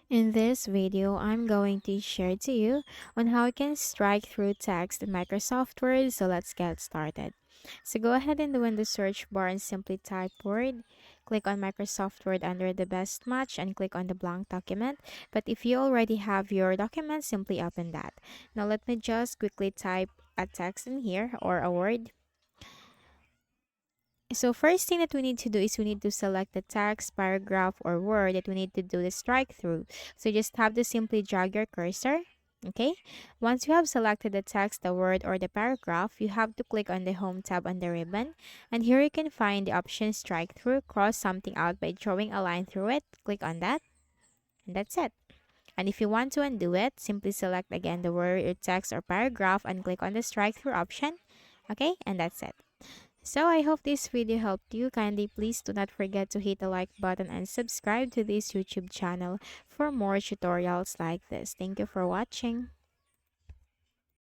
In this video, I'm going to share to you on how you can strike through text in Microsoft Word. So let's get started. So go ahead in the Windows search bar and simply type Word. Click on Microsoft Word under the best match and click on the blank document. But if you already have your document, simply open that. Now let me just quickly type a text in here or a word. So first thing that we need to do is we need to select the text, paragraph, or word that we need to do the strike through. So you just have to simply drag your cursor. Okay. Once you have selected the text, the word, or the paragraph, you have to click on the home tab on the ribbon. And here you can find the option strike through, cross something out by drawing a line through it. Click on that. And that's it. And if you want to undo it, simply select again the word or text or paragraph and click on the strike through option. Okay. And that's it. So I hope this video helped you. Kindly please do not forget to hit the like button and subscribe to this YouTube channel for more tutorials like this. Thank you for watching.